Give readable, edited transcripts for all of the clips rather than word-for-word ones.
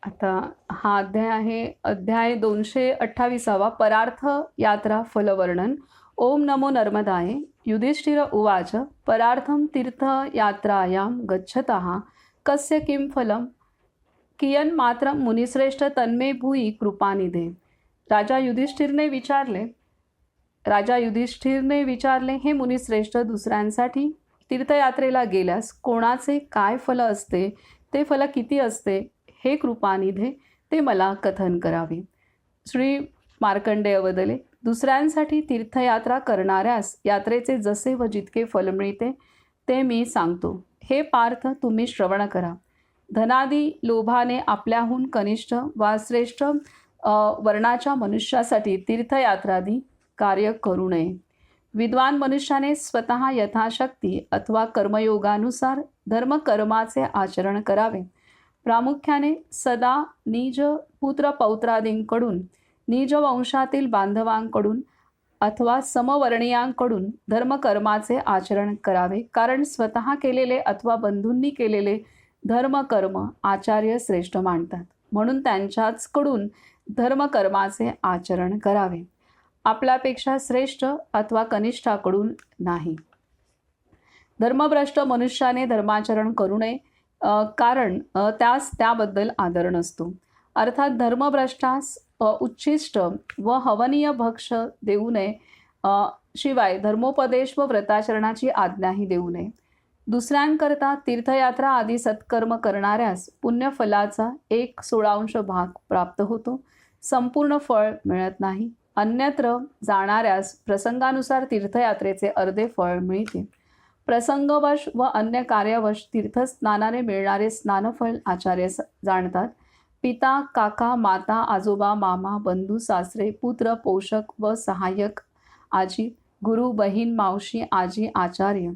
आता हा अध्याय आहे अध्याय 228 परार्थ यात्रा फलवर्णन. ओम नमो नर्मदाय. युधिष्ठिर उवाच परार्थम तीर्थयात्रायां गच्छतः कस्य किं फलम कियन्मात्रं मुनिश्रेष्ठ तन्मे भूई कृपानिधे. राजा युधिष्ठिरने विचारले, हे मुनिश्रेष्ठ, दुसऱ्यांसाठी तीर्थयात्रेला गेल्यास कोणाचे काय फल असते, ते फल किती असते, हे कृपानिधे ते मला कथन करावे. श्री मार्कंडेय वदले, दुसऱ्यांसाठी तीर्थयात्रा करणाऱ्यास यात्रेचे जसे व जितके फल मिळते ते मी सांगतो. हे पार्थ, तुम्ही श्रवण करा. धनादी लोभाने आपल्याहून कनिष्ठ वा श्रेष्ठ वर्णाच्या मनुष्यासाठी तीर्थयात्रादी कार्य करू नये. विद्वान मनुष्याने स्वतः यथाशक्ती अथवा कर्मयोगानुसार धर्मकर्माचे आचरण करावे. प्रामुख्याने सदा निज पुत्र पौत्रादींकडून, निज वंशातील बांधवांकडून अथवा समवर्णीयांकडून धर्मकर्माचे आचरण करावे. कारण स्वतः केलेले अथवा बंधूंनी केलेले धर्मकर्म आचार्य श्रेष्ठ मानतात, म्हणून त्यांच्याचकडून धर्मकर्माचे आचरण करावे, आपल्यापेक्षा श्रेष्ठ अथवा कनिष्ठाकडून नाही. धर्मभ्रष्ट मनुष्याने धर्माचरण करू नये, कारण त्यास त्याबद्दल आदर नसतो. अर्थात धर्मभ्रष्टास उच्छिष्ट व हवनीय भक्ष देऊ नये, शिवाय धर्मोपदेश व व्रताचरणाची आज्ञाही देऊ नये. दुसऱ्यांकरता तीर्थयात्रा आदी सत्कर्म करणाऱ्यास पुण्यफलाचा 1/16 भाग प्राप्त होतो, संपूर्ण फळ मिळत नाही. अन्यत्र जाणाऱ्यास प्रसंगानुसार तीर्थयात्रेचे अर्धे फळ मिळते. प्रसंगवश व अन्य कार्यवश तीर्थस्नानाने मिळणारे स्नानफळ आचार्य जाणतात. पिता, काका, माता, आजोबा, मामा, बंधू, सासरे, पुत्र, पोषक व सहाय्यक, आजी, गुरु, बहीण, मावशी, आजी, आचार्य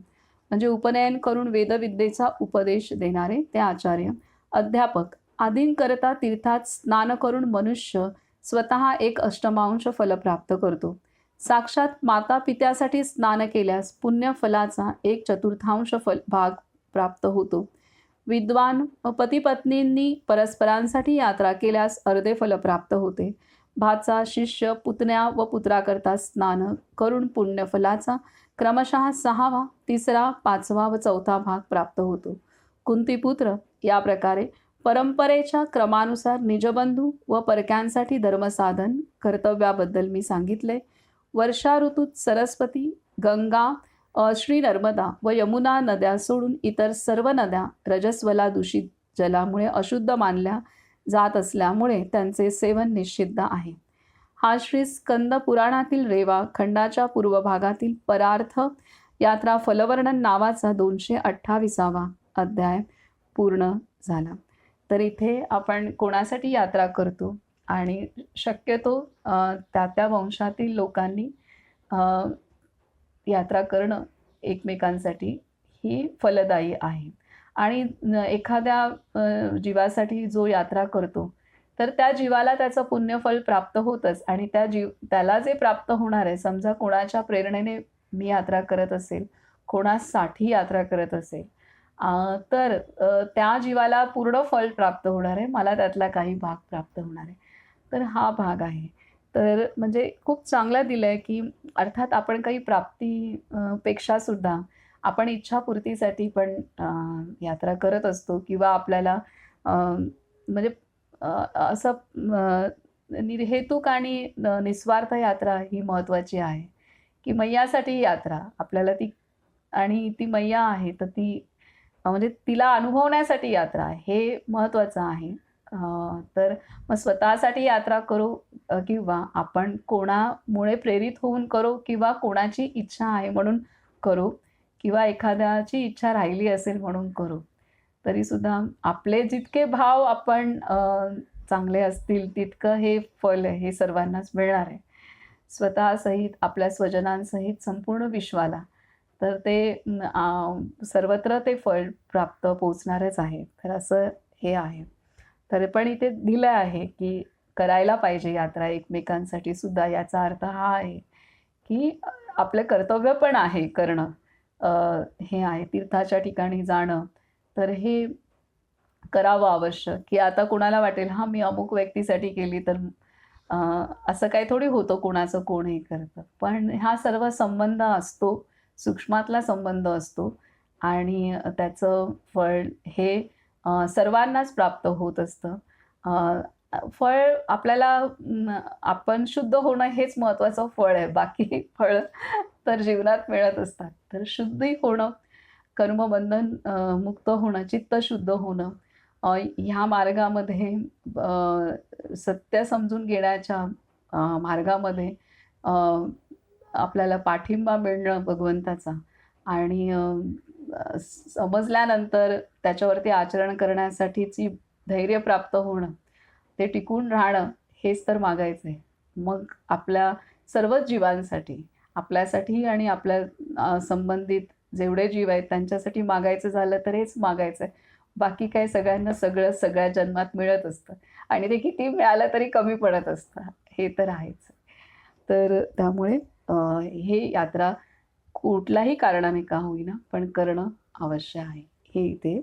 म्हणजे उपनयन करून वेदविद्येचा उपदेश देणारे ते आचार्य, अध्यापक आदींकरता तीर्थात स्नान करून मनुष्य स्वतः 1/8 फल प्राप्त करतो. साक्षात माता पित्यासाठी स्नान केल्यास पुण्यफलाचा 1/4 भाग प्राप्त होतो. विद्वान पतिपत्नींनी परस्परांसाठी यात्रा केल्यास अर्धे फल प्राप्त होते. भाचा, शिष्य, पुतण्या व पुत्राकरता स्नान करून पुण्यफलाचा क्रमशः 6वा, 3रा, 5वा व 4था भाग प्राप्त होतो. कुंतीपुत्र, या प्रकारे परंपरेच्या क्रमानुसार निजबंधू व परक्यांसाठी धर्मसाधन कर्तव्याबद्दल मी सांगितले. वर्षा ऋतूत सरस्वती, गंगा, श्री नर्मदा व यमुना नद्या सोडून इतर सर्व नद्या रजस्वला दूषित जलामुळे अशुद्ध मानल्या जात असल्यामुळे त्यांचे सेवन निषिद्ध आहे. हा श्री स्कंद पुराणातील रेवा खंडाच्या पूर्व भागातील परार्थ यात्रा फलवर्णन नावाचा 228वा अध्याय पूर्ण झाला. तर इथे आपण कोणासाठी यात्रा करतो आणि शक्यतो त्या वंशातील लोकांनी यात्रा करणं एकमेकांसाठी ही फलदायी आहे. आणि एखाद्या जीवासाठी जो यात्रा करतो तर त्या जीवाला त्याचं पुण्यफल प्राप्त होतंच, आणि त्याला जे प्राप्त होणार आहे, समजा कोणाच्या प्रेरणेने मी यात्रा करत असेल, कोणासाठी यात्रा करत असेल, तर त्या जीवाला पूर्ण फल प्राप्त होणार आहे, मला त्यातला काही भाग प्राप्त होणार आहे. तर हा भाग आहे. तर म्हणजे खूप चांगलं दिलं आहे की अर्थात आपण काही पेक्षा सुद्धा आपण इच्छापूर्तीसाठी पण यात्रा करत असतो, किंवा आपल्याला म्हणजे असं निर्हेतुक आणि निस्वार्थ यात्रा ही महत्त्वाची आहे, की मैयासाठी यात्रा आपल्याला ती, आणि ती मैया आहे तर ती म्हणजे तिला अनुभवण्यासाठी यात्रा आहे, हे महत्त्वाचं आहे. तर मग स्वतःसाठी यात्रा करो, किंवा आपण कोणामुळे प्रेरित होऊन करो, किंवा कोणाची इच्छा आहे म्हणून करो, किंवा एखाद्याची इच्छा राहिली असेल म्हणून करो, तरीसुद्धा आपले जितके भाव आपण चांगले असतील तितकं हे फल हे सर्वांनाच मिळणार आहे, स्वतःसहित आपल्या स्वजनांसहित संपूर्ण विश्वाला. तर ते सर्वत्र ते फळ प्राप्त पोचणारच आहे. तर असं हे आहे. तर पण इथे दिलं आहे की करायला पाहिजे यात्रा एकमेकांसाठी सुद्धा. याचा अर्थ हा आहे की आपलं कर्तव्य पण आहे करणं, हे आहे तीर्थाच्या ठिकाणी जाणं. तर हे करावं आवश्यक, की आता कुणाला वाटेल हां मी अमुक व्यक्तीसाठी केली तर अ, असं काही थोडी होतं कुणाचं कोण हे करतं. पण हा सर्व संबंध असतो, सूक्ष्मातला संबंध असतो आणि त्याचं फळ हे सर्वांनाच प्राप्त होत असतं. अ, फळ आपल्याला आपण शुद्ध होणं हेच महत्त्वाचं फळ आहे. बाकी फळं तर जीवनात मिळत असतात. तर शुद्धी होणं, कर्मबंधन मुक्त होणं, चित्त शुद्ध होणं ह्या मार्गामध्ये सत्य समजून घेण्याच्या मार्गामध्ये अ, आपल्याला पाठिंबा मिळणं भगवंताचा आणि समजल्यानंतर त्याच्यावरती आचरण करण्यासाठीची धैर्य प्राप्त होणं, ते टिकून राहणं हेच तर मागायचं आहे. मग आपल्या सर्वच जीवांसाठी, आपल्यासाठी आणि आपल्या संबंधित जेवढे जीव आहेत त्यांच्यासाठी मागायचं झालं तर हेच मागायचं आहे. बाकी काय सगळ्यांना सगळं सगळ्या जन्मात मिळत असतं आणि ते किती मिळालं तरी कमी पडत असतं. हे तर आहेच. तर त्यामुळे हे यात्रा कुठल्याही कारणाने का होईना पण करणं अवश्य आहे. हे इथे